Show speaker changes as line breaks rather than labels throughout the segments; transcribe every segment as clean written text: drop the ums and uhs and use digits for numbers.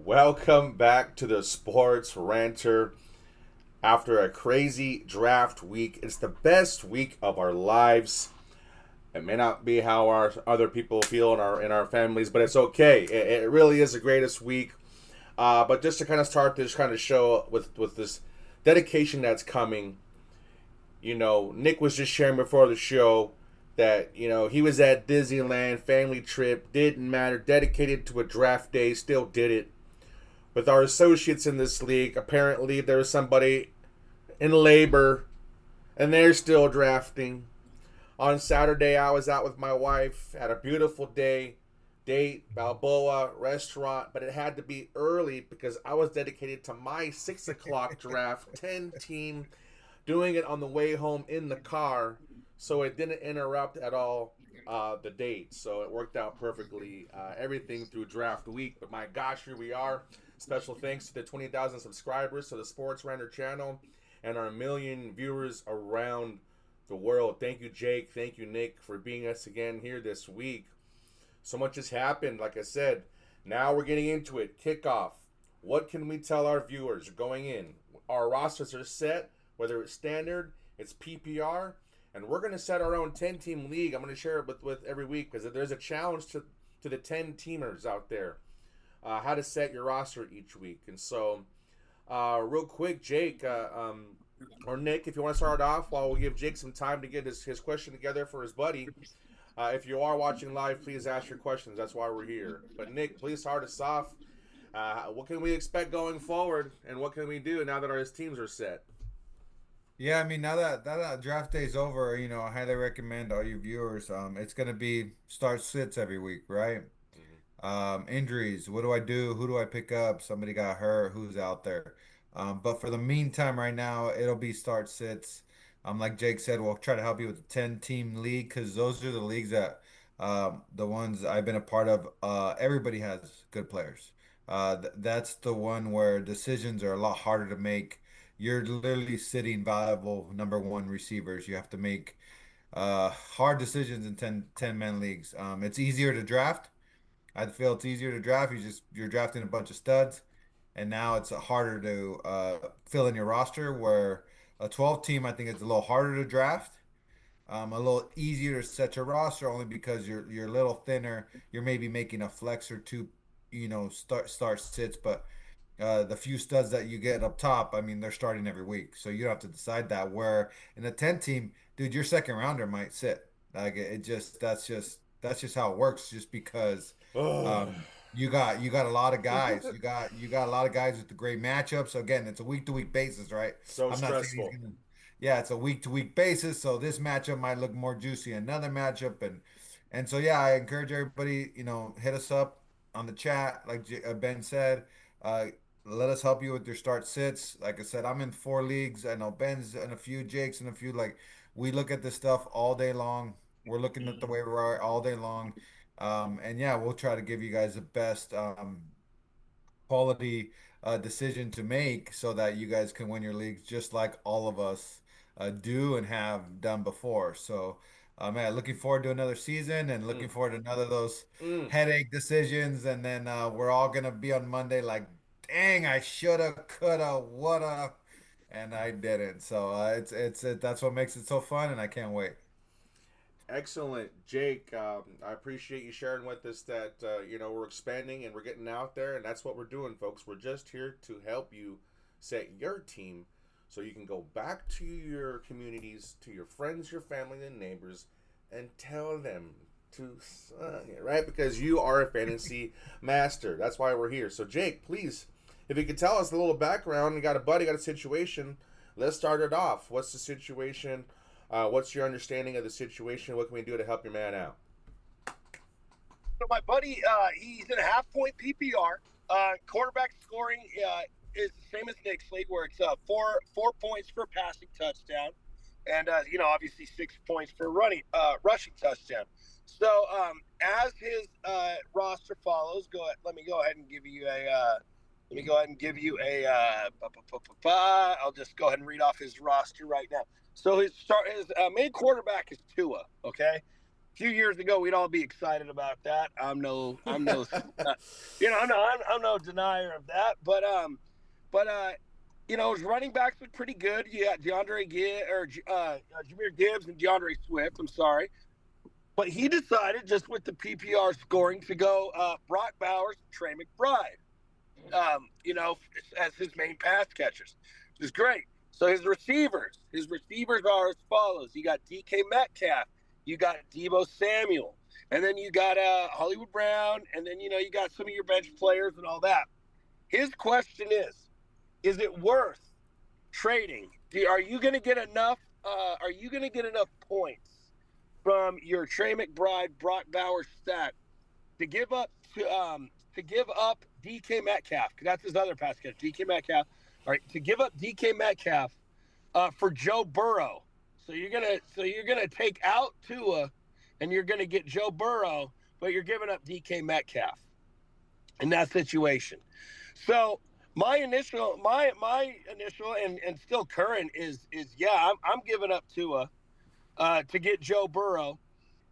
Welcome back to the Sports Ranter. After a crazy draft week, it's the best week of our lives. It may not be how our other people feel in our families, but it's okay. It really is the greatest week. But just to kind of start this kind of show with this dedication that's coming, Nick was just sharing before the show that he was at Disneyland family trip, didn't matter, dedicated to a draft day, still did it. With our associates in this league, apparently there's somebody in labor and they're still drafting. On Saturday, I was out with my wife, had a beautiful day, date, Balboa, restaurant, but it had to be early because I was dedicated to my 6 o'clock draft, 10 team, doing it on the way home in the car, so it didn't interrupt at all the date. So it worked out perfectly, everything through draft week. But my gosh, here we are. Special thanks to the 20,000 subscribers to the SportsRanter channel and our million viewers around the world. Thank you, Jake. Thank you, Nick, for being us again here this week. So much has happened, like I said. Now we're getting into it. Kickoff. What can we tell our viewers going in? Our rosters are set, whether it's standard, it's PPR, and we're going to set our own 10-team league. I'm going to share it with every week because there's a challenge to the 10-teamers out there. How to set your roster each week. And so, real quick, Jake, or Nick, if you want to start off while we give Jake some time to get his question together for his buddy. If you are watching live, please ask your questions. That's why we're here. But Nick, please start us off. What can we expect going forward, and what can we do now that our teams are set?
Yeah, I mean, now that draft day's over, I highly recommend all you viewers. It's gonna be start sits every week, right? Injuries. What do I do? Who do I pick up? Somebody got hurt. Who's out there? But for the meantime, right now, it'll be start sits. Like Jake said, we'll try to help you with the 10-team league because those are the leagues that the ones I've been a part of. Everybody has good players. That's the one where decisions are a lot harder to make. You're literally sitting valuable number one receivers. You have to make hard decisions in 10-man leagues. It's easier to draft. I feel it's easier to draft. You're drafting a bunch of studs, and now it's harder to fill in your roster. Where a 12 team, I think it's a little harder to draft, a little easier to set your roster, only because you're a little thinner. You're maybe making a flex or two, start sits, but the few studs that you get up top, I mean, they're starting every week, so you don't have to decide that. Where in a 10 team, dude, your second rounder might sit. Like it just that's just how it works. Just because
Oh,
you got a lot of guys. You got a lot of guys with the great matchups. So again, it's a week to week basis, right?
so
I'm not saying he's
stressful.
gonna. Yeah, it's a week to week basis. So this matchup might look more juicy than another matchup, and so yeah, I encourage everybody, hit us up on the chat, like Ben said. Uh, Let us help you with your start sits. Like I said, I'm in 4 leagues. I know Ben's in a few, Jake's in a few. Like we look at this stuff all day long. We're looking at the waiver wire all day long. And yeah, we'll try to give you guys the best quality decision to make so that you guys can win your leagues just like all of us do and have done before. So, man, looking forward to another season and
Mm,
looking forward to another of those
mm.
headache decisions. And then we're all gonna be on Monday like, dang, I shoulda, coulda, woulda, and I didn't. So that's what makes it so fun, and I can't wait.
Excellent, Jake. I appreciate you sharing with us that we're expanding and we're getting out there, and that's what we're doing, folks. We're just here to help you set your team so you can go back to your communities, to your friends, your family, and neighbors, and tell them to right because you are a fantasy master. That's why we're here. So, Jake, please, if you could tell us a little background, you got a buddy, got a situation. Let's start it off. What's the situation? What's your understanding of the situation? What can we do to help your man out?
So my buddy, he's in a half point PPR. Quarterback scoring is the same as Nick Slate, where it's four points for passing touchdown, and obviously 6 points for rushing touchdown. So as his roster follows, let me go ahead and give you a. Let me go ahead and give you a. I'll just go ahead and read off his roster right now. So his main quarterback is Tua. Okay, few years ago, we'd all be excited about that. I'm no denier of that. But his running backs look pretty good. You got Jameer Gibbs and DeAndre Swift. I'm sorry, but he decided just with the PPR scoring to go Brock Bowers, Trey McBride, as his main pass catchers, which is great. So his receivers are as follows: you got DK Metcalf, you got Debo Samuel, and then you got Hollywood Brown, and then you got some of your bench players and all that. His question is it worth trading? Are you going to get enough? Are you going to get enough points from your Trey McBride, Brock Bowers stack to give up DK Metcalf? Because that's his other pass catcher, DK Metcalf. All right, to give up DK Metcalf for Joe Burrow. So you're gonna take out Tua, and you're gonna get Joe Burrow, but you're giving up DK Metcalf in that situation. So my initial and still current is yeah, I'm giving up Tua to get Joe Burrow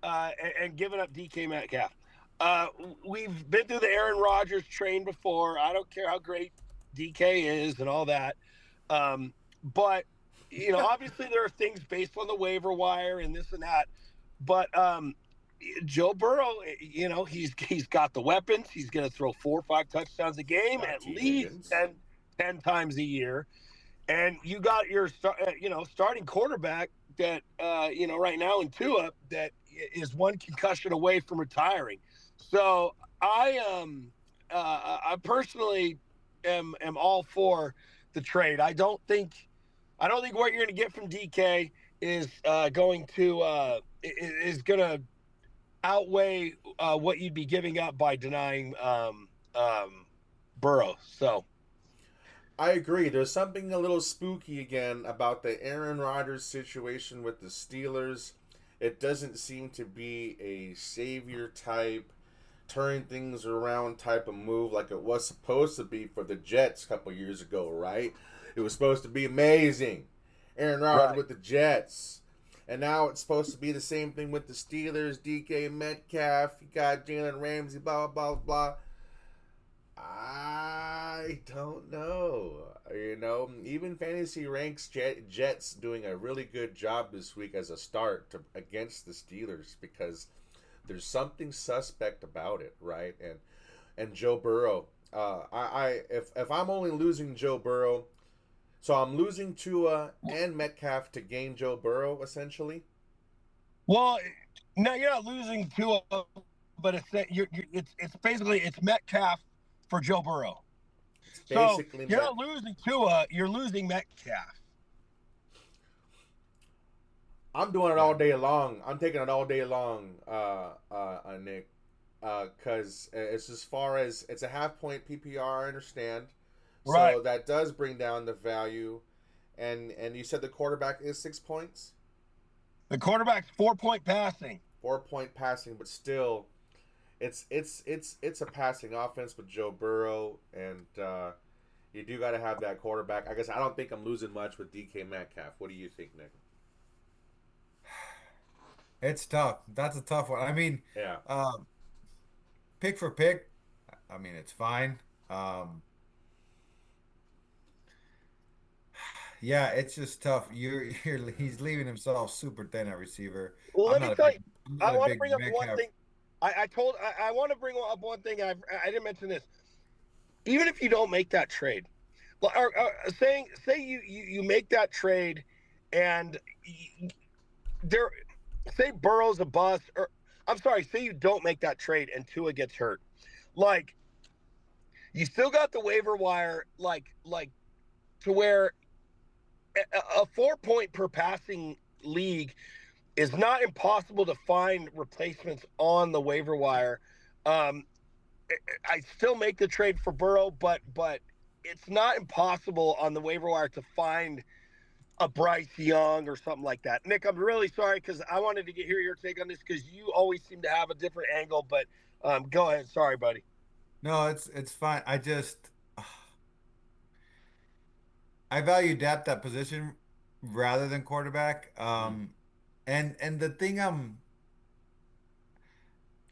and giving up DK Metcalf. We've been through the Aaron Rodgers train before. I don't care how great DK is and all that. But obviously there are things based on the waiver wire and this and that. But Joe Burrow, he's got the weapons. He's going to throw 4 or 5 touchdowns a game at least 10 times a year. And you got your starting quarterback that right now in Tua that is one concussion away from retiring. So I personally am all for the trade. I don't think what you're going to get from DK is going to outweigh what you'd be giving up by denying Burrow. So
I agree. There's something a little spooky again about the Aaron Rodgers situation with the Steelers. It doesn't seem to be a savior type, turn things around type of move like it was supposed to be for the Jets a couple years ago, right? It was supposed to be amazing. Aaron Rodgers with the Jets. And now it's supposed to be the same thing with the Steelers, DK Metcalf, you got Jalen Ramsey, blah, blah, blah. I don't know. Even Fantasy Ranks Jets doing a really good job this week as a start against the Steelers because there's something suspect about it, right? And Joe Burrow. If I'm only losing Joe Burrow, so I'm losing Tua and Metcalf to gain Joe Burrow essentially.
Well, no, you're not losing Tua, but it's basically Metcalf for Joe Burrow. So you're not losing Tua, you're losing Metcalf.
I'm doing it all day long. I'm taking it all day long, Nick, because it's as far as it's a half-point PPR. I understand, so that does bring down the value. And you said the quarterback is 6 points.
The quarterback's 4-point passing.
4-point passing, but still, it's a passing offense with Joe Burrow, and you do got to have that quarterback. I guess I don't think I'm losing much with DK Metcalf. What do you think, Nick?
It's tough. That's a tough one. I mean,
yeah.
Pick for pick, I mean, it's fine. Yeah, it's just tough. He's leaving himself super thin at receiver.
Well, let me tell you, I want to bring up one thing. I want to bring up one thing. I didn't mention this. Even if you don't make that trade, or say you make that trade, and say Burrow's a bust, or I'm sorry, say you don't make that trade and Tua gets hurt, like you still got the waiver wire, like to where a 4-point per passing league is not impossible to find replacements on the waiver wire. I still make the trade for Burrow, but it's not impossible on the waiver wire to find a Bryce Young or something like that. Nick, I'm really sorry because I wanted to hear your take on this because you always seem to have a different angle. But go ahead. Sorry, buddy.
No, it's fine. I value depth at position rather than quarterback. And the thing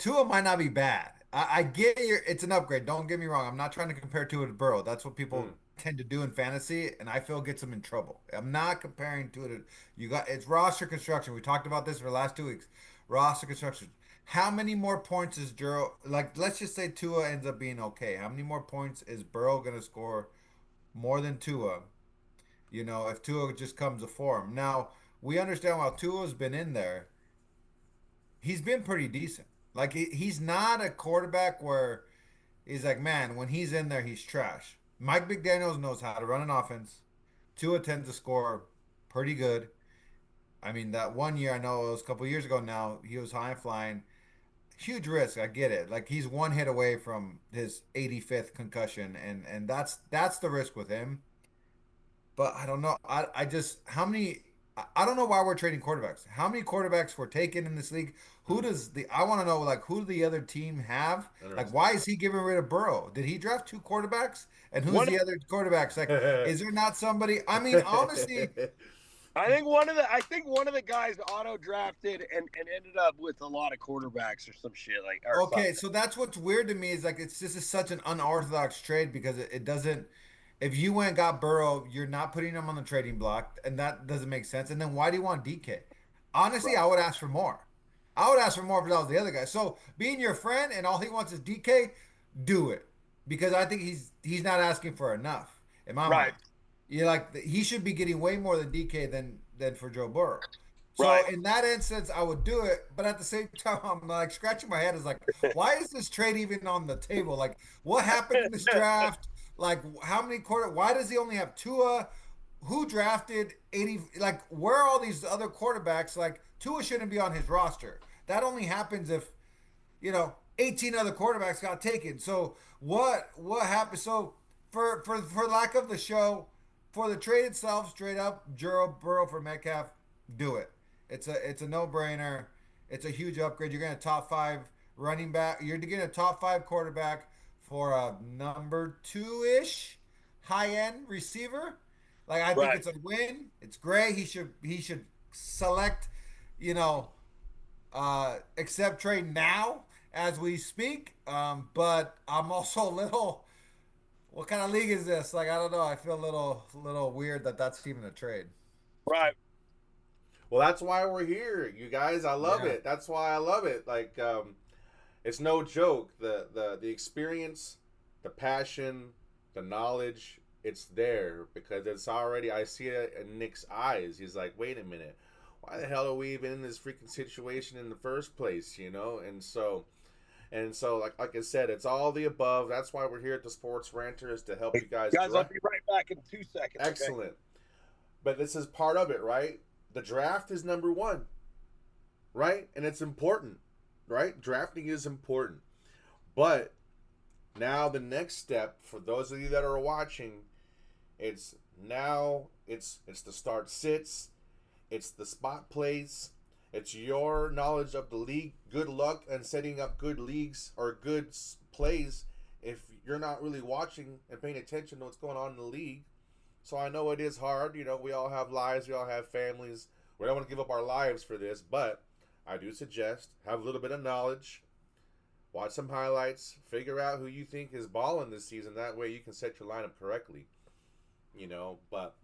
Tua might not be bad. I get it's an upgrade. Don't get me wrong. I'm not trying to compare Tua to Burrow. That's what
Mm.
people tend to do in fantasy, and I feel gets them in trouble. I'm not comparing Tua to you got it's roster construction. We talked about this for the last 2 weeks. Roster construction. How many more points is Burrow like let's just say Tua ends up being okay. How many more points is Burrow gonna score more than Tua? If Tua just comes to form. Now, we understand while Tua's been in there, he's been pretty decent. Like he's not a quarterback where he's like, man, when he's in there, he's trash. Mike McDaniels knows how to run an offense. Tua tends to score pretty good. I mean, that one year, I know it was a couple years ago now, he was high and flying. Huge risk, I get it. Like he's one hit away from his 85th concussion, and that's the risk with him. But I don't know. I just how many I don't know why we're trading quarterbacks. How many quarterbacks were taken in this league? Who
Mm.
does the I want to know like who do the other team have? Like
Interesting.
why is he getting rid of Burrow? Did he draft two quarterbacks? And who's
One,
the other quarterbacks? Like is there not somebody? I mean, honestly,
I think one of the guys auto drafted and ended up with a lot of quarterbacks or some shit like or
okay,
something.
so that's what's weird to me is like it's this is such an unorthodox trade because it doesn't. If you went and got Burrow, you're not putting him on the trading block, and that doesn't make sense. And then why do you want DK? Honestly,
Right.
I would ask for more. I would ask for more if that was the other guy. So being your friend and all he wants is DK, do it because I think he's not asking for enough in my
Right.
mind. You like he should be getting way more than DK than for Joe Burrow. So
Right.
in that instance, I would do it, but at the same time, I'm like scratching my head. Is like, why is this trade even on the table? Like, what happened in this draft? Like, how many quarter? Why does he only have Tua? Who drafted 80? Like, where are all these other quarterbacks? Like, Tua shouldn't be on his roster. That only happens if 18 other quarterbacks got taken. So what happened? So for lack of the show, for the trade itself, straight up, Burrow for Metcalf, do it. It's a no brainer. It's a huge upgrade. You're getting a top five running back. You're getting a top five quarterback for a number two ish high end receiver. Like I think
Right.
it's a win. It's great. He should select, you know, accept trade now as we speak. But I'm also a little. What kind of league is this? Like I don't know. I feel a little weird that that's even a trade.
Right.
Well, that's why we're here, you guys. I love
Yeah.
it. That's why I love it. Like, it's no joke. The experience, the passion, the knowledge, it's there because it's already. I see it in Nick's eyes. He's like, wait a minute, why the hell are we even in this freaking situation in the first place? And so, like I said, it's all the above. That's why we're here at the Sports Ranter is to help you guys
Guys, I'll
direct.
be right back in 2 seconds. Okay.
Excellent. But this is part of it, right? The draft is number one, right? And it's important, right? Drafting is important. But now the next step for those of you that are watching, it's it's the start sits, it's the spot plays, it's your knowledge of the league, good luck and setting up good leagues or good plays if you're not really watching and paying attention to what's going on in the league. So I know it is hard. We all have lives, we all have families. We don't want to give up our lives for this, but I do suggest have a little bit of knowledge, watch some highlights, figure out who you think is balling this season. That way you can set your lineup correctly. But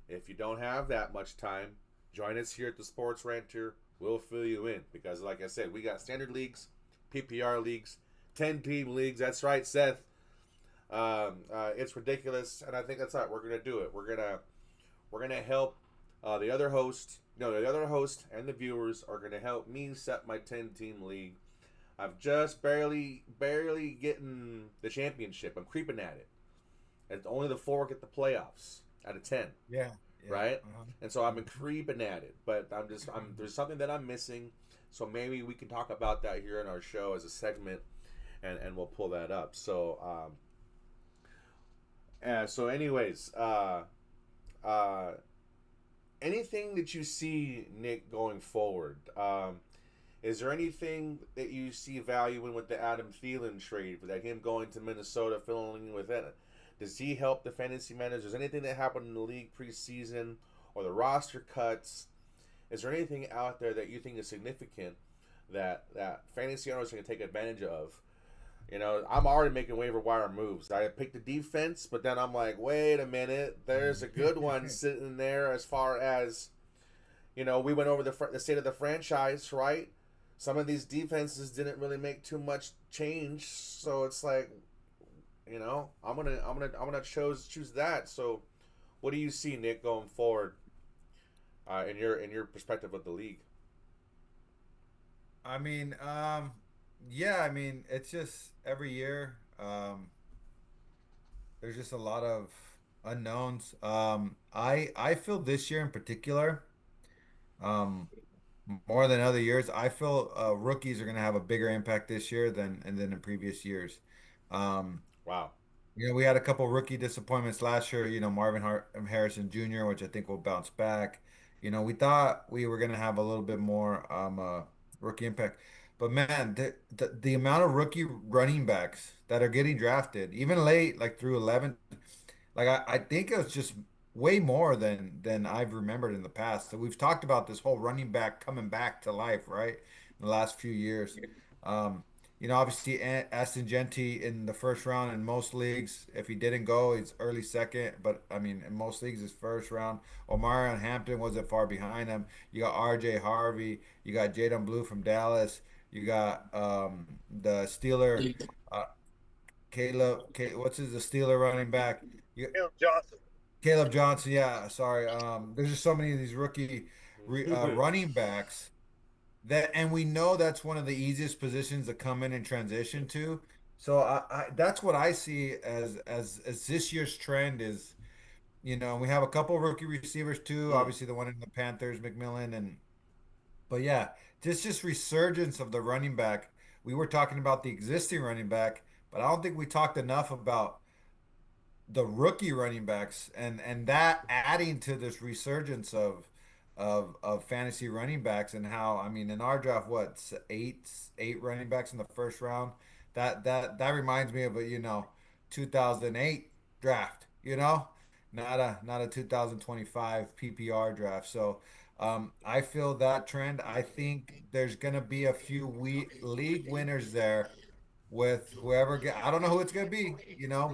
if you don't have that much time, join us here at the Sports Rancher. We'll fill you in because, like I said, we got standard leagues, PPR leagues, 10-team leagues. That's right, Seth. It's ridiculous, and I think that's how we're gonna do it. We're gonna help the other host. The other host and the viewers are gonna help me set my 10-team league. I've just barely getting the championship. I'm creeping at it. And only the 4 get the playoffs out of 10,
Yeah. Yeah.
right?
Uh-huh.
And so I've been creeping at it, but there's something that I'm missing. So maybe we can talk about that here in our show as a segment, and we'll pull that up. So anyways, anything that you see, Nick, going forward? Is there anything that you see value in with the Adam Thielen trade, for that him going to Minnesota, filling with it? Does he help the fantasy managers? Anything that happened in the league preseason or the roster cuts? Is there anything out there that you think is significant that fantasy owners can take advantage of. I'm already making waiver wire moves. I picked the defense, but then I'm like, wait a minute, there's a good one sitting there. As far as we went over the state of the franchise, right? Some of these defenses didn't really make too much change, so it's like, I'm gonna choose that. So, what do you see, Nick, going forward, in your perspective of the league?
I mean, yeah, I mean, it's just every year, there's just a lot of unknowns. I feel this year in particular, um, more than other years, I feel rookies are going to have a bigger impact this year than in previous years. Um,
Wow.
we had a couple rookie disappointments last year. Marvin Harrison Jr., which I think will bounce back. We thought we were going to have a little bit more rookie impact. But man, the amount of rookie running backs that are getting drafted, even late, like through 11, like I think it was just way more than I've remembered in the past. So we've talked about this whole running back coming back to life, right? In the last few years. Um, obviously Aston Genty in the first round in most leagues. If he didn't go, he's early second. But I mean, in most leagues, it's first round. Omarion Hampton wasn't far behind him. You got R.J. Harvey. You got Jaden Blue from Dallas. You got the Steeler, uh, what's his the Steeler running back? You,
Caleb Johnson.
Caleb Johnson, yeah, sorry. There's just so many of these rookie running backs and we know that's one of the easiest positions to come in and transition to. So that's what I see as this year's trend is, we have a couple rookie receivers too.
Mm.
Obviously, the one in the Panthers, McMillan, but yeah, just resurgence of the running back. We were talking about the existing running back, but I don't think we talked enough about the rookie running backs and that adding to this resurgence of fantasy running backs and how I mean in our draft eight running backs in the first round that reminds me of a 2008 draft, not a 2025 PPR draft. So I feel that trend. I think there's gonna be a few league winners there with whoever I don't know who it's gonna be,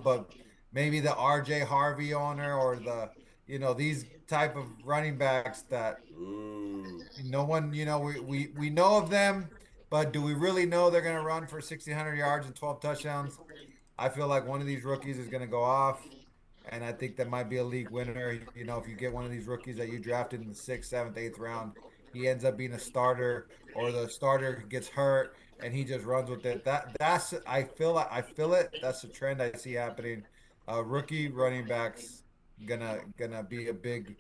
but maybe the RJ Harvey owner or these type of running backs that
Ooh.
no one, we know of them, but do we really know they're gonna run for 1,600 yards and 12 touchdowns? I feel like one of these rookies is going to go off, and I think that might be a league winner. If you get one of these rookies that you drafted in the sixth, seventh, eighth round, he ends up being a starter, or the starter gets hurt and he just runs with it. That's I feel it. That's the trend I see happening. Rookie running backs gonna be a big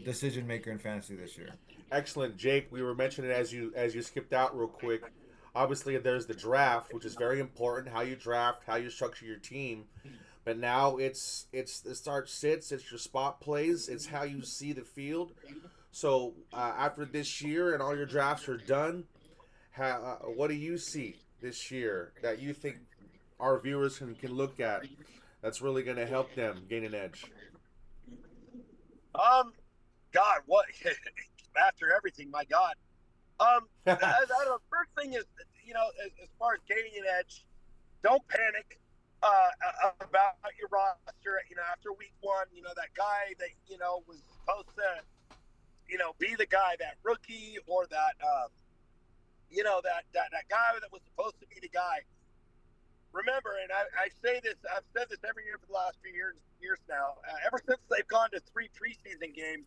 decision maker in fantasy this year.
Excellent, Jake. We were mentioning as you skipped out real quick. Obviously, there's the draft, which is very important. How you draft, how you structure your team. But now it's the start sits. It's your spot plays. It's how you see the field. So after this year and all your drafts are done, what do you see this year that you think our viewers can look at that's really going to help them gain an edge?
God, what after everything, my God. The first thing is, as far as gaining an edge, don't panic about your roster. After week one, that guy that was supposed to, be the guy, that rookie, or that that guy that was supposed to be the guy. Remember, and I say this, I've said this every year for the last few years now. Ever since they've gone to 3 preseason games,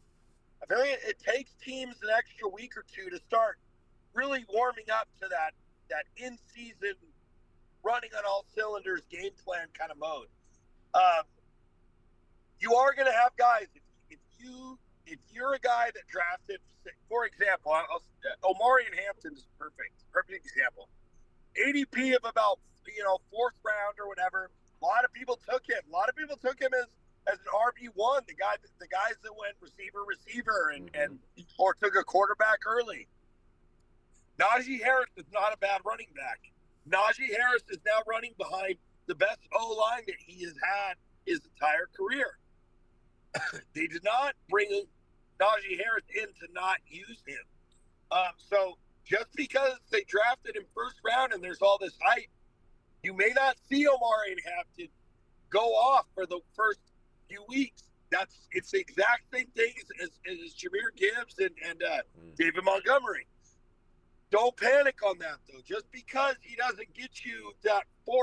I feel like it takes teams an extra week or two to start really warming up to that in-season, running on all cylinders, game plan kind of mode. You are going to have guys. If you're a guy that drafted, for example, Omarion Hampton is perfect example. ADP of about 4th round or whatever. A lot of people took him. A lot of people took him as an RB1, the guys that went receiver and or took a quarterback early. Najee Harris is not a bad running back. Najee Harris is now running behind the best O-line that he has had his entire career. They did not bring Najee Harris in to not use him. So just because they drafted him first round and there's all this hype, you may not see Omari and Hampton go off for the first few weeks. It's the exact same thing as Jameer Gibbs and David Montgomery. Don't panic on that though. Just because he doesn't get you that 4-0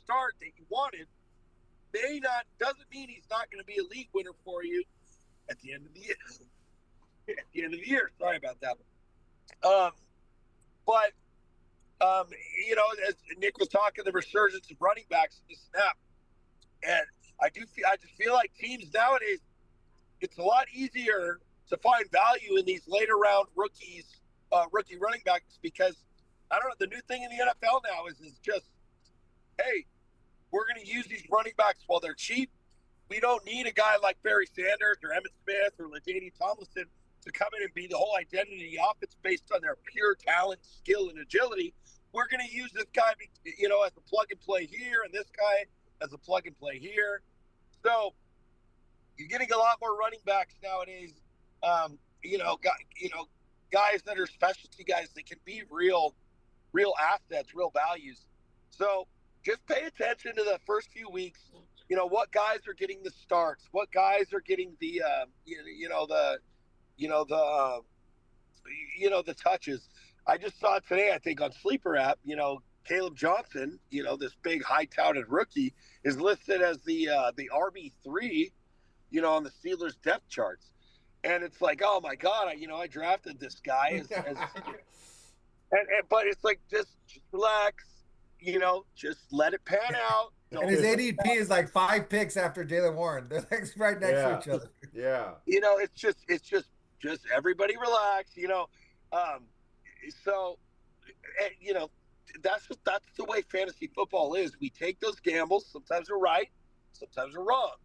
start that you wanted, doesn't mean he's not going to be a league winner for you at the end of the year. At the end of the year, sorry about that. But as Nick was talking, the resurgence of running backs in the snap, and I just feel like teams nowadays, it's a lot easier to find value in these later round rookie running backs because I don't know. The new thing in the NFL now is just, hey, we're going to use these running backs while they're cheap. We don't need a guy like Barry Sanders or Emmitt Smith or LaDainian Tomlinson to come in and be the whole identity of the offense based on their pure talent, skill, and agility. We're going to use this guy, as a plug and play here, and this guy as a plug and play here. So you're getting a lot more running backs nowadays. Guys that are specialty guys that can be real assets, real values. So just pay attention to the first few weeks. What guys are getting the starts, what guys are getting the the touches. I just saw today, I think on Sleeper app, Caleb Johnson, this big high touted rookie, is listed as the RB3, on the Steelers depth charts. And it's like, oh my God, I drafted this guy but it's like, just relax, just let it pan out.
And his ADP is like 5 picks after Jaylen Warren. They're like right next to each other.
Yeah.
It's just everybody relax, so, that's the way fantasy football is. We take those gambles. Sometimes we're right, sometimes we're wrong.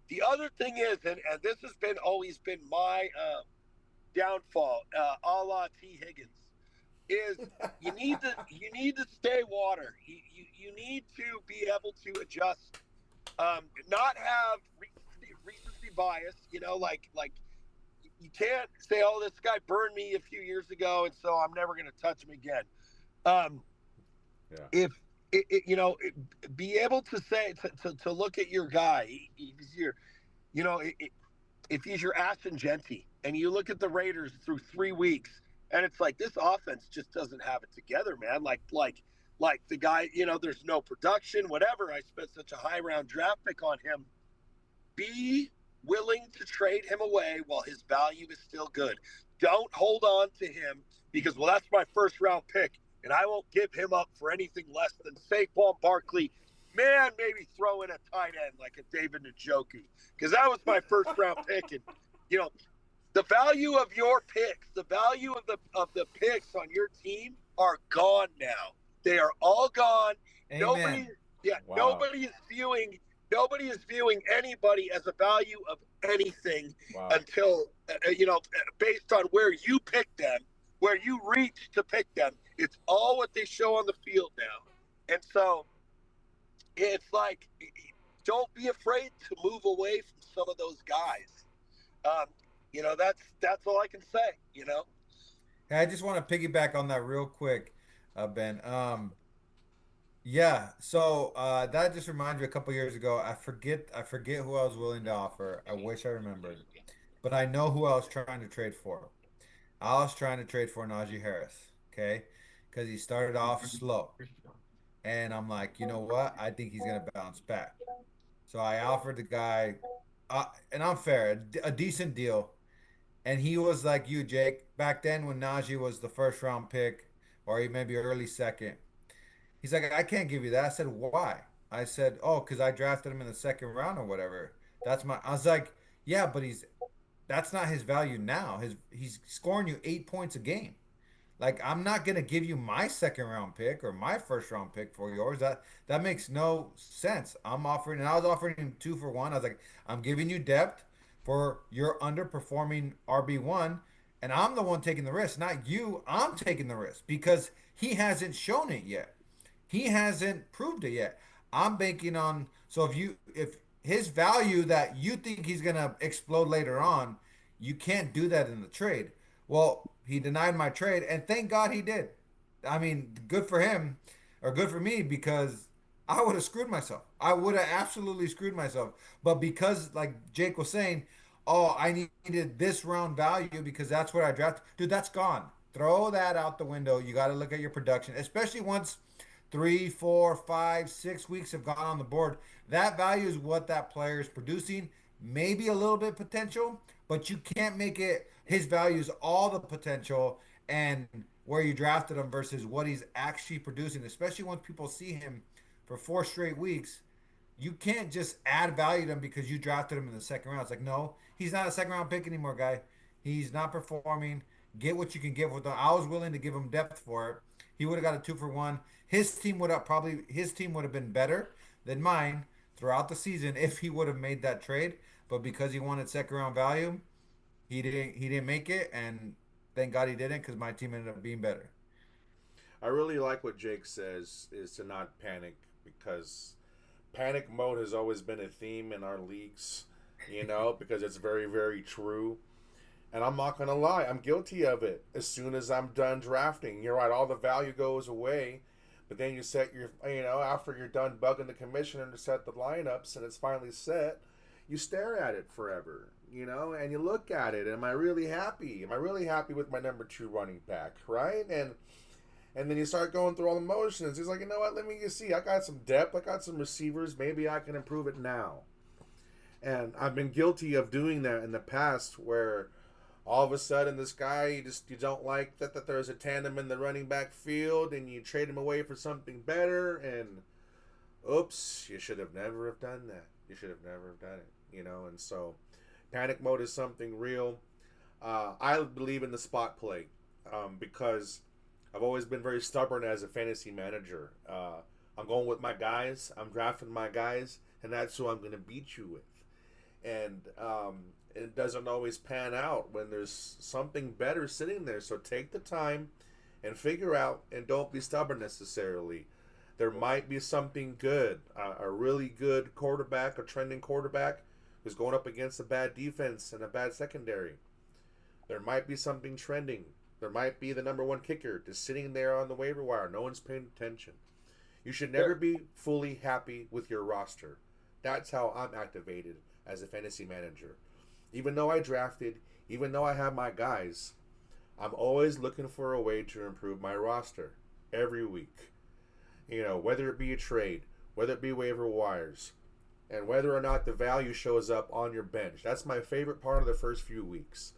The other thing is, and this has always been my downfall, a la T. Higgins, is you need to stay water. You need to be able to adjust, not have recency bias. Like you can't say, "Oh, this guy burned me a few years ago, and so I'm never going to touch him again." If be able to say to look at your guy, if he's your Ashton Genty, and you look at the Raiders through 3 weeks, and it's like this offense just doesn't have it together, man. Like the guy, there's no production, whatever. I spent such a high round draft pick on him. Be willing to trade him away while his value is still good. Don't hold on to him because, well, that's my first round pick, and I won't give him up for anything less than Saquon Barkley. Man, maybe throw in a tight end like a David Njoku, because that was my first round pick. And the value of your picks, the value of the picks on your team are gone now. They are all gone.
Amen.
Nobody is viewing anybody as a value of anything until based on where you pick them, where you reach to pick them. It's all what they show on the field now. And so it's like, don't be afraid to move away from some of those guys. That's all I can say,
Hey, I just want to piggyback on that real quick, Ben. So that just reminds me a couple years ago. I forget who I was willing to offer. I wish I remembered, but I know who I was trying to trade for. I was trying to trade for Najee Harris, okay, because he started off slow, and I'm like, you know what? I think he's gonna bounce back. So I offered the guy, and I'm fair, a decent deal, and he was like you, Jake, back then when Najee was the first round pick, or maybe early second. He's like, I can't give you that. I said, why? I said, oh, because I drafted him in the second round or whatever. I was like, yeah, but that's not his value now. He's scoring you 8 points a game. Like, I'm not gonna give you my second round pick or my first round pick for yours. That makes no sense. And I was offering him 2-for-1. I was like, I'm giving you depth for your underperforming RB1, and I'm the one taking the risk, not you. I'm taking the risk because he hasn't shown it yet. He hasn't proved it yet. I'm banking on, so if his value that you think he's gonna explode later on, you can't do that in the trade. Well, he denied my trade, and thank God he did. I mean, good for him, or good for me, because I would have screwed myself. I would have absolutely screwed myself. But because, like Jake was saying, oh, I needed this round value because that's what I drafted. Dude, that's gone. Throw that out the window. You got to look at your production, especially once 3, 4, 5, 6 weeks have gone on the board. That value is what that player is producing. Maybe a little bit potential, but you can't make it his value is all the potential and where you drafted him versus what he's actually producing, especially once people see him for 4 straight weeks. You can't just add value to him because you drafted him in the second round. It's like, no, he's not a second round pick anymore, guy. He's not performing. Get what you can get with him. I was willing to give him depth for it. He would have got a 2-for-1. His team would have been better than mine throughout the season if he would have made that trade. But because he wanted second round value, he didn't make it, and thank God he didn't because my team ended up being better.
I really like what Jake says is to not panic because panic mode has always been a theme in our leagues, because it's very, very true. And I'm not going to lie, I'm guilty of it. As soon as I'm done drafting, you're right, all the value goes away. But then you set after you're done bugging the commissioner to set the lineups and it's finally set, you stare at it forever, and you look at it. Am I really happy? Am I really happy with my number 2 running back, right? And then you start going through all the motions. He's like, you know what? Let me just see. I got some depth. I got some receivers. Maybe I can improve it now. And I've been guilty of doing that in the past where all of a sudden this guy, you don't like that there's a tandem in the running back field and you trade him away for something better. And oops, you should have never have done that. You should have never have done it, And so panic mode is something real. I believe in the spot play because I've always been very stubborn as a fantasy manager. I'm going with my guys. I'm drafting my guys, and that's who I'm going to beat you with. And it doesn't always pan out when there's something better sitting there. So take the time and figure out, and don't be stubborn necessarily. There might be something good, a really good quarterback, a trending quarterback who's going up against a bad defense and a bad secondary. There might be something trending. There might be the number 1 kicker just sitting there on the waiver wire. No one's paying attention. You should never be fully happy with your roster. That's how I'm activated as a fantasy manager. Even though I drafted, even though I have my guys, I'm always looking for a way to improve my roster every week. Whether it be a trade, whether it be waiver wires, and whether or not the value shows up on your bench. That's my favorite part of the first few weeks.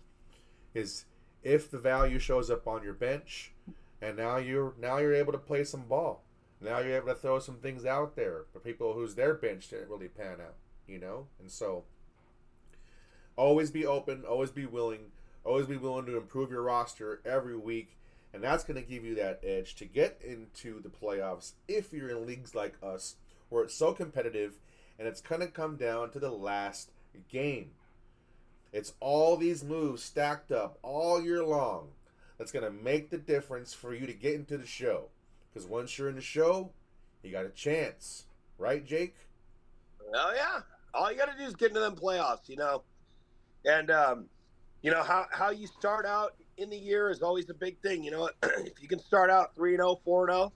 Is if the value shows up on your bench, and now you're able to play some ball. Now you're able to throw some things out there for people whose their bench didn't really pan out, And so, always be open, always be willing to improve your roster every week, and that's going to give you that edge to get into the playoffs if you're in leagues like us, where it's so competitive, and it's going to come down to the last game. It's all these moves stacked up all year long that's going to make the difference for you to get into the show. Because once you're in the show, you got a chance. Right, Jake?
Oh, yeah. All you got to do is get into them playoffs, And, how you start out in the year is always a big thing. If you can start out 3-0, 4-0,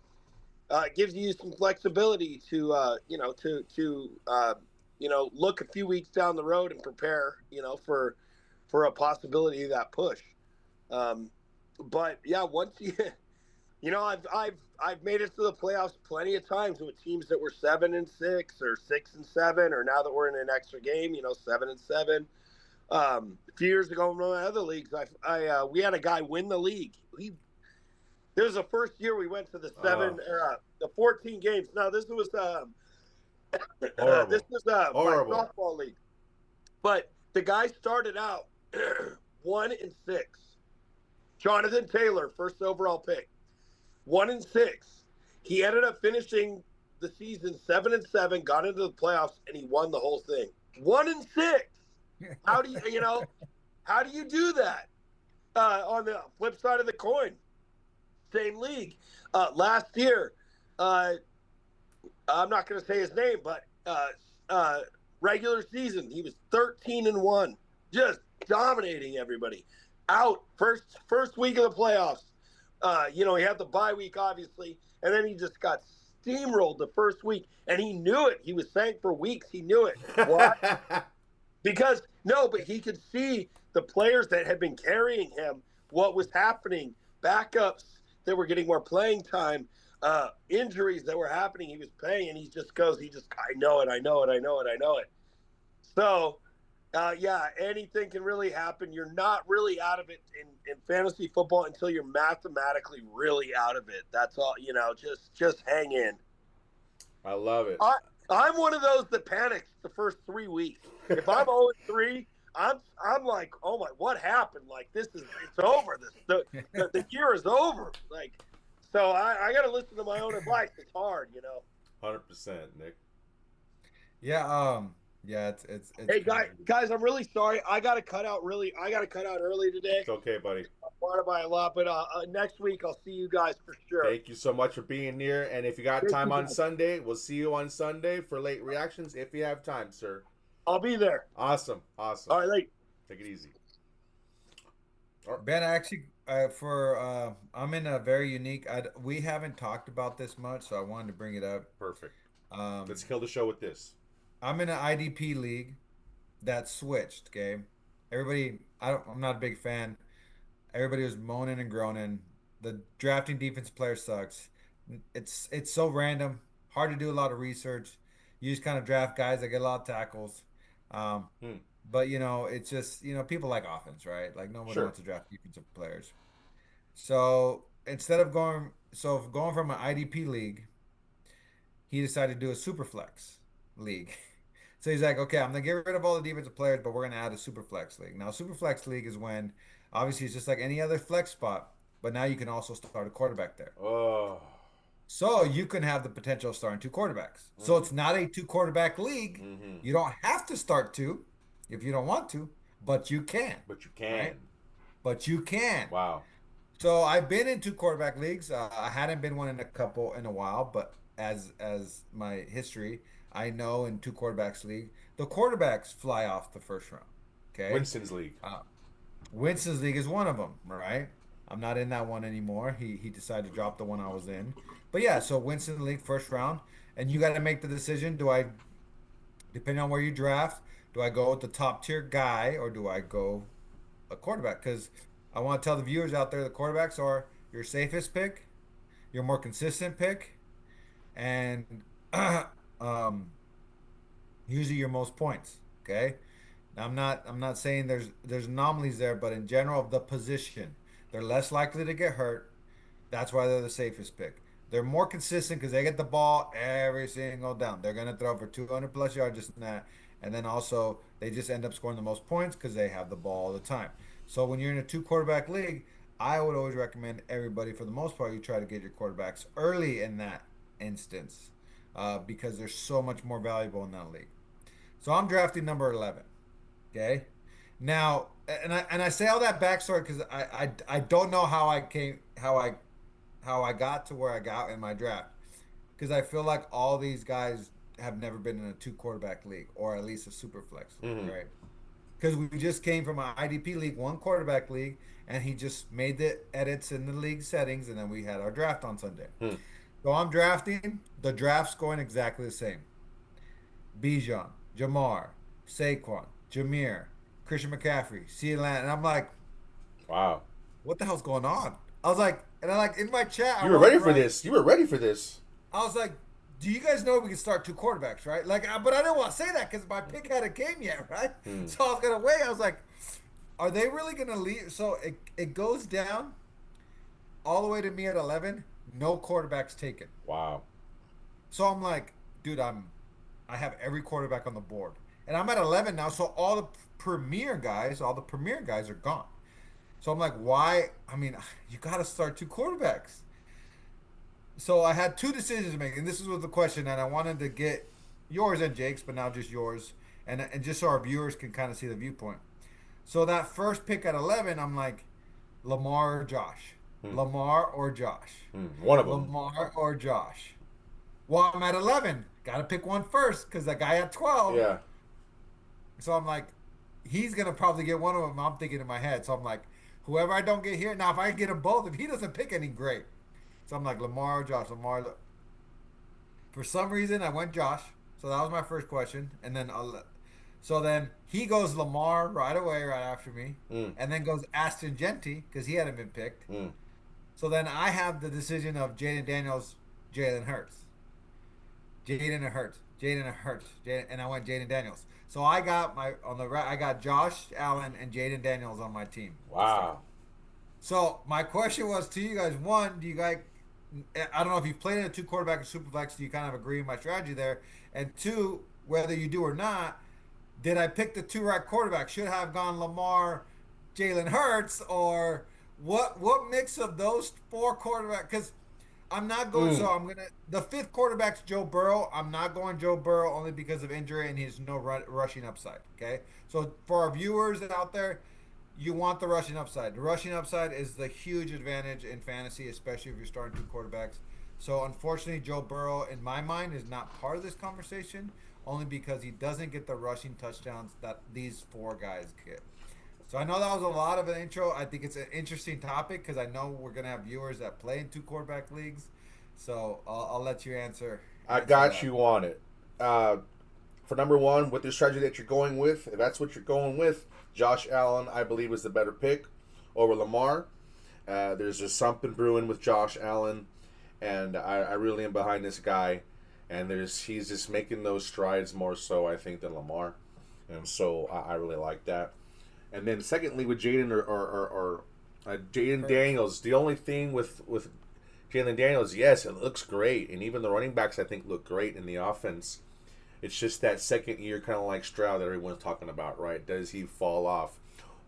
it gives you some flexibility to look a few weeks down the road and prepare, for a possibility of that push. But yeah, once I've made it to the playoffs plenty of times with teams that were 7-6 or 6-7, or now that we're in an extra game, 7-7. A few years ago in one of my other leagues, we had a guy win the league. This was the first year we went to the 14 games. No, this was
horrible.
This was my softball league. But the guy started out 1-6. Jonathan Taylor, first overall pick, 1-6. He ended up finishing the season 7-7, got into the playoffs, and he won the whole thing. 1-6. How do you do that? On the flip side of the coin, same league. Last year, I'm not going to say his name, but regular season, he was 13-1, just dominating everybody. out first week of the playoffs. He had the bye week, obviously, and then he just got steamrolled the first week, and he knew it. He was saying for weeks he knew it. Why? Because no, but he could see the players that had been carrying him, what was happening, backups that were getting more playing time, injuries that were happening. He was playing, and I know it, I know it, I know it, I know it. So, yeah, anything can really happen. You're not really out of it in fantasy football until you're mathematically really out of it. That's all. Just hang in.
I love it.
I'm one of those that panics the first 3 weeks. If I'm 0-3, I'm like, oh my, what happened? Like it's over. The year is over. Like, so I got to listen to my own advice. It's hard,
100%, Nick.
Yeah. Yeah. It's
Hey guys, I'm really sorry. I got to cut out early today.
It's okay, buddy.
Wanted by a lot, but next week I'll see you guys for sure.
Thank you so much for being here. And if you got time on Sunday, we'll see you on Sunday for late reactions if you have time, sir.
I'll be there.
Awesome.
All right, late.
Take it easy.
Ben, actually, I'm in a very unique. We haven't talked about this much, so I wanted to bring it up.
Perfect. Let's kill the show with this.
I'm in an IDP league that switched. Okay, everybody. I'm not a big fan. Everybody was moaning and groaning. The drafting defense player sucks. It's so random. Hard to do a lot of research. You just kind of draft guys that get a lot of tackles. But it's just people like offense, right? Like nobody wants to draft defensive players. So instead of going from an IDP league, he decided to do a super flex league. So he's like, okay, I'm gonna get rid of all the defensive players, but we're gonna add a super flex league. Now, super flex league is when obviously it's just like any other flex spot, but now you can also start a quarterback there.
Oh.
So you can have the potential of starting two quarterbacks. So it's not a two quarterback league. You don't have to start two if you don't want to, but you can.
But you can.
Right? But you can.
Wow.
So I've been in two quarterback leagues. I hadn't been one in a while, but as my history, I know in two quarterbacks league, the quarterbacks fly off the first round. Okay.
Winston's league.
Winston's league is one of them, right? I'm not in that one anymore. He decided to drop the one I was in. But yeah, so Winston league first round, and you got to make the decision. Depending on where you draft, do I go with the top tier guy or do I go a quarterback? Because I want to tell the viewers out there, the quarterbacks are your safest pick, your more consistent pick, and usually your most points. Okay. Now, I'm not saying there's anomalies there, but in general, of the position, they're less likely to get hurt. That's why they're the safest pick. They're more consistent because they get the ball every single down. They're gonna throw for 200 plus yards just in that, and then also they just end up scoring the most points because they have the ball all the time. So when you're in a two quarterback league, I would always recommend everybody, for the most part, you try to get your quarterbacks early in that instance because they're so much more valuable in that league. So I'm drafting number 11. Okay. Now, and I say all that backstory because I don't know how I got to where I got in my draft, because I feel like all these guys have never been in a two quarterback league or at least a super flex league, right? Because we just came from an IDP league, one quarterback league, and he just made the edits in the league settings, and then we had our draft on Sunday. So I'm drafting. The draft's going exactly the same. Bijan, Jamar, Saquon, Jameer, Christian McCaffrey, CeeDee Lamb, and I'm like,
wow,
what the hell's going on? I was like, and I in my chat,
you were ready for this. You were ready for this.
I was like, do you guys know we can start two quarterbacks, right? Like, but I didn't want to say that because my pick hadn't came yet, right? So I was gonna wait. I was like, are they really gonna leave? So it goes down all the way to me at 11. No quarterbacks taken.
Wow.
So I'm like, dude, I have every quarterback on the board, and I'm at 11 now. So all the premier guys are gone. So I'm like, why? I mean, you got to start two quarterbacks. So I had two decisions to make, and this was the question, and I wanted to get yours and Jake's, but now just yours, and just so our viewers can kind of see the viewpoint. So that first pick at 11, I'm like, Lamar or Josh? Lamar or Josh?
One of them.
Lamar or Josh? Well, I'm at 11. Got to pick one first because the guy at 12.
Yeah.
So I'm like, he's going to probably get one of them. I'm thinking in my head. So I'm like, whoever I don't get here. Now, if I get them both, if he doesn't pick any, great. So I'm like Lamar or Josh. Lamar. For some reason, I went Josh. So that was my first question, and then so then he goes Lamar right away, right after me,
Mm,
and then goes Aston Genty because he hadn't been picked.
mm.
So then I have the decision of Jaden Daniels, Jalen Hurts, Jaden Hurts, Jaden Hurts, Jaden, and I went Jaden Daniels. So I got my on the right. I got Josh Allen and Jaden Daniels on my team to start.
Wow.
So my question was to you guys: one, do you guys? I don't know if you've played in a two quarterback or superflex. Do you kind of agree with my strategy there? And two, whether you do or not, did I pick the two right quarterbacks? Should I have gone Lamar, Jalen Hurts, or what mix of those four quarterbacks? Because I'm not going. So
Mm.
I'm gonna the fifth quarterback's Joe Burrow. I'm not going Joe Burrow only because of injury and he's no rushing upside. Okay, so for our viewers out there, you want the rushing upside. The rushing upside is the huge advantage in fantasy, especially if you're starting two quarterbacks. So unfortunately, Joe Burrow, in my mind, is not part of this conversation, only because he doesn't get the rushing touchdowns that these four guys get. So I know that was a lot of an intro. I think it's an interesting topic because I know we're gonna have viewers that play in two quarterback leagues. So I'll let you
I
answer
got
that.
you on it. Uh, for number one, with the strategy that you're going with, if that's what you're going with, Josh Allen, I believe, is the better pick over Lamar. There's just something brewing with Josh Allen, and I really am behind this guy. And he's just making those strides more so, I think, than Lamar. And so I really like that. And then secondly, with Jaden or Jaden
Hurts.
Daniels, the only thing with Jalen Daniels, yes, it looks great, and even the running backs I think look great in the offense. It's just that second year, kind of like Stroud that everyone's talking about, right? Does he fall off?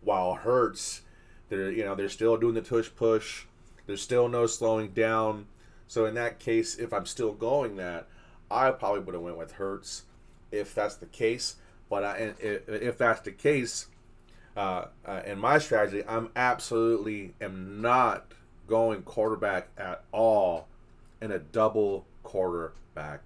While Hurts, they're still doing the tush push. There's still no slowing down. So in that case, if I'm still going that, I probably would have went with Hurts, if that's the case. But if that's the case, in my strategy, I'm absolutely am not going quarterback at all in a double quarterback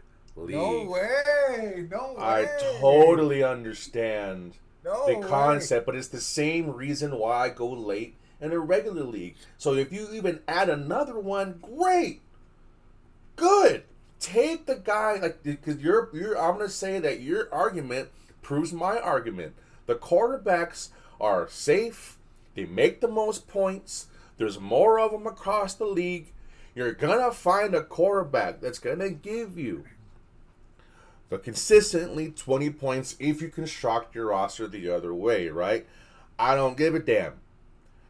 No
league.
way! No
I
way!
totally understand the
No way!
concept, but it's the same reason why I go late in a regular league. So if you even add another one, great, good. Take the guy like because you're. I'm gonna say that your argument proves my argument. The quarterbacks are safe. They make the most points. There's more of them across the league. You're gonna find a quarterback that's gonna give you the consistently 20 points if you construct your roster the other way, right? I don't give a damn.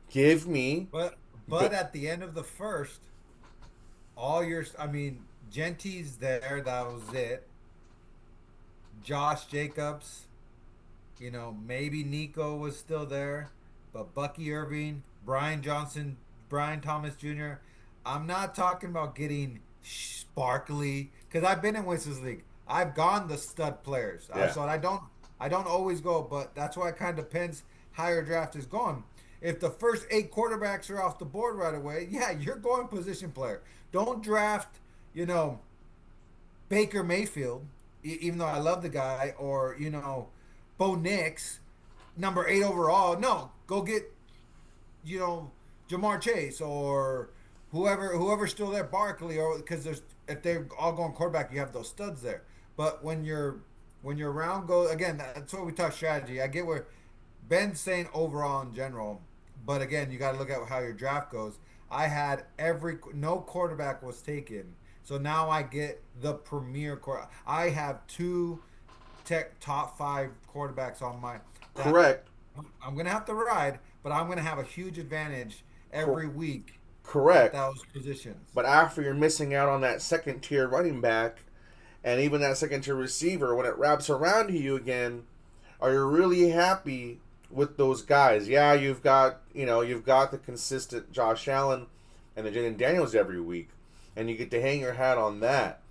Give me,
But
but
at the end of the first, all your I mean, Genty's there. That was it. Josh Jacobs. Maybe Nico was still there, but Bucky Irving, Brian Johnson, Brian Thomas Jr. I'm not talking about getting sparkly because I've been in Winston's league. I've gone the stud players.
yeah,
So I don't always go, but that's why it kind of depends how your draft is going. If the first eight quarterbacks are off the board right away, yeah, you're going position player. Don't draft, you know, Baker Mayfield, even though I love the guy, or Bo Nix, number 8 overall. No, go get you know Jamar Chase or whoever's still there, Barkley, or because there's if they're all going quarterback, you have those studs there. But when your round goes again, that's what we talk strategy. I get where Ben's saying overall in general, but again, you got to look at how your draft goes. I had no quarterback was taken, so now I get the premier quarter. I have two top five quarterbacks on my that
correct,
I'm gonna have to ride, but I'm gonna have a huge advantage
cor-
every week at
correct.
those positions.
But after you're missing out on that second tier running back and even that second tier receiver, when it wraps around to you again, are you really happy with those guys? Yeah, you've got the consistent Josh Allen and the Jaden Daniels every week, and you get to hang your hat on that.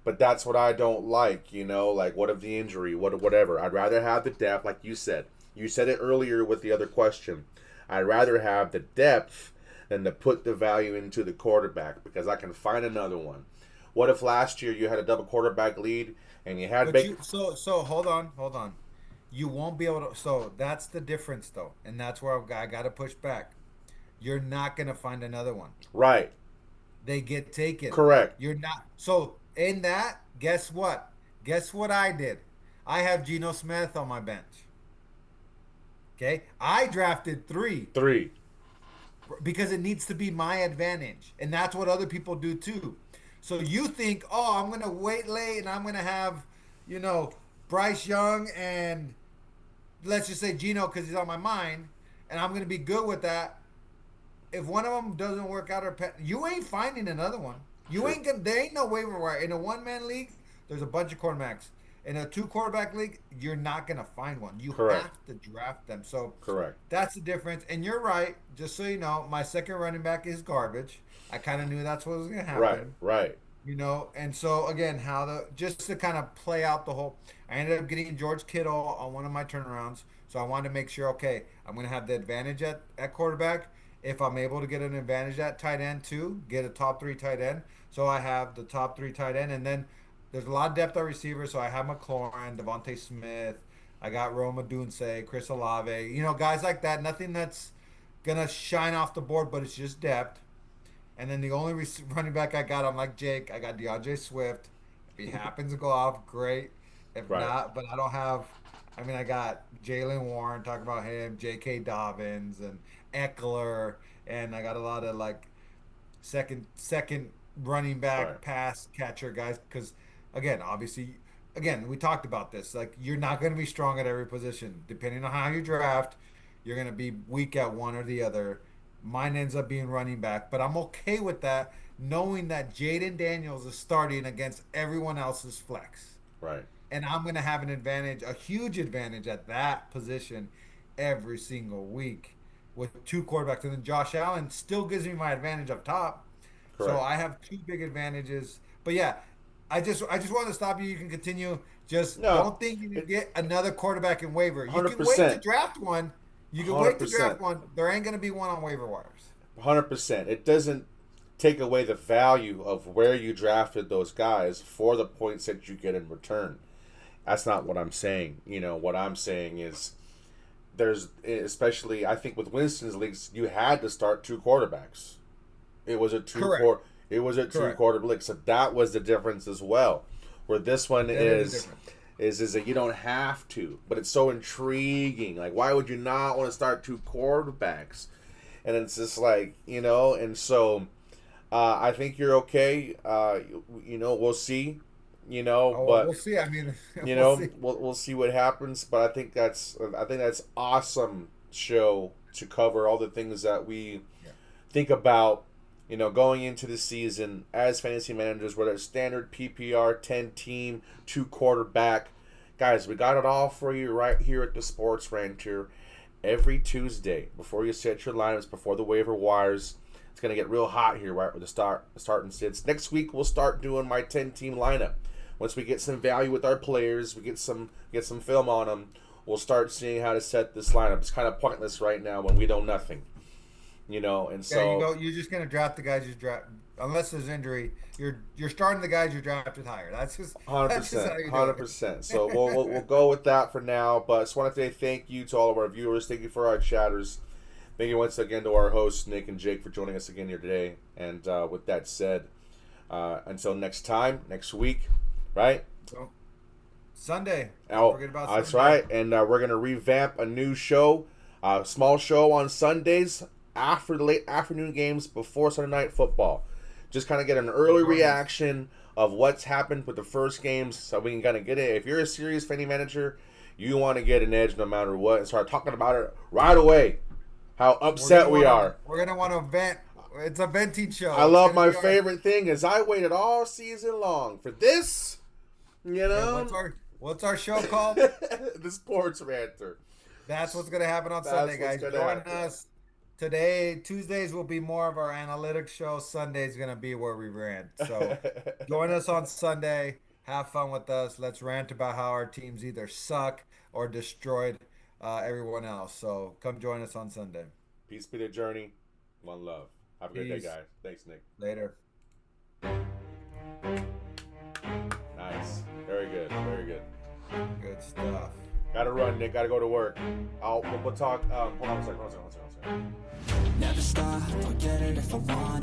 But that's what I don't like, like what of the injury, whatever. I'd rather have the depth, like you said. You said it earlier with the other question. I'd rather have the depth than to put the value into the quarterback because I can find another one. What if last year you had a double quarterback lead and you had
But
Baker?
so hold on. You won't be able to. So that's the difference, though, and that's where I got to push back. you're not gonna find another one.
Right.
They get taken.
Correct.
You're not. So in that, guess what? Guess what I did? I have Geno Smith on my bench. Okay, I drafted 3
3.
because it needs to be my advantage, and that's what other people do too. So you think, oh, I'm gonna wait late, and I'm gonna have, you know, Bryce Young and let's just say Geno because he's on my mind, and I'm gonna be good with that. If one of them doesn't work out, you ain't finding another one. You
True.
ain't gonna. There ain't no waiver wire in a 1-man league. There's a bunch of quarterbacks. In a 2-quarterback league, you're not gonna find one. You
Correct.
have to draft them. So
Correct.
that's the difference. And you're right. Just so you know, my second running back is garbage. I kind of knew that's what was gonna happen.
Right. Right.
You know, and so again, just to kind of play out the whole, I ended up getting George Kittle on one of my turnarounds. So I wanted to make sure, okay, I'm gonna have the advantage at quarterback. If I'm able to get an advantage at tight end too, get a top 3 tight end. So I have the top 3 tight end, and then there's a lot of depth at receiver. So I have McLaurin, Devontae Smith, I got Roma Dunce, Chris Olave, you know, guys like that. Nothing that's gonna shine off the board, but it's just depth. And then the only running back I got, I'm like Jake, I got DeAndre Swift. If he happens to go off, great. If
Right.
not, but I don't have. I mean, I got Jalen Warren, talk about him, J.K. Dobbins, and Eckler, and I got a lot of like second running back
Right.
pass catcher guys. Because again, obviously, again we talked about this. Like you're not going to be strong at every position. Depending on how you draft, you're going to be weak at one or the other. Mine ends up being running back, but I'm okay with that, knowing that Jaden Daniels is starting against everyone else's flex.
Right.
And I'm going to have an advantage, a huge advantage at that position every single week with 2 quarterbacks. And then Josh Allen still gives me my advantage up top.
Correct.
So I have 2 big advantages. But yeah, I just want to stop you. You can continue. Just
No,
don't think you can get another quarterback in waiver. You can wait to
100%.
draft one. You can wait to
100%.
draft one. There ain't going to be one on waiver wires.
100%. It doesn't take away the value of where you drafted those guys for the points that you get in return. That's not what I'm saying. You know, what I'm saying is there's, especially I think with Winston's leagues, you had to start 2 quarterbacks. It was a 2
Correct.
It was a 2
Correct.
quarter league. So that was the difference as well. Where this one
That
is
different.
that you don't have to, but it's so intriguing. Like, why would you not want to start 2 quarterbacks? And it's just like, you know, and so I think you're okay. You know, we'll see. You know,
Oh,
but
we'll see. I mean,
you
we'll
know,
see.
we'll see what happens. But I think that's awesome show to cover all the things that we think about. You know, going into the season as fantasy managers, whether it's standard PPR, 10 team, 2 quarterback, guys, we got it all for you right here at the Sports Ranter every Tuesday before you set your lineups before the waiver wires. It's gonna get real hot here right with the start and sits. Next week we'll start doing my 10-team lineup. Once we get some value with our players, we get some film on them, we'll start seeing how to set this lineup. It's kind of pointless right now when we know nothing, you know. And so
You're just gonna draft the guys you draft unless there's injury. You're starting the guys you drafted higher. That's just
100%, 100%. So we'll go with that for now. But I just want to say thank you to all of our viewers. Thank you for our chatters. Thank you once again to our hosts Nick and Jake for joining us again here today. And with that said, until next time, next week, right?
So, Sunday.
Oh,
Don't forget about
that's
Sunday.
right. And we're gonna revamp a new show, small show on Sundays after the late afternoon games before Sunday Night Football. Just kind of get an early reaction of what's happened with the first games, so we can kind of get it. If you're a serious fantasy manager, you want to get an edge no matter what, and start talking about it right away. How upset we are.
We're gonna want to vent. It's a venting show.
I love my favorite thing is I waited all season long for this. You know,
what's our show called?
the Sports Ranter.
That's what's gonna happen on Sunday, guys. Join us today. Tuesdays will be more of our analytics show. Sunday's gonna be where we rant. So join us on Sunday. Have fun with us. Let's rant about how our teams either suck or destroyed everyone else. So come join us on Sunday.
Peace be the journey. One love. Have a good day, guys. Thanks, Nick.
Later.
Nice. Very good. Very good.
Good stuff.
Gotta run, Nick. Gotta go to work. We'll talk. Hold on a second.
never stop, I'll get it if I want it.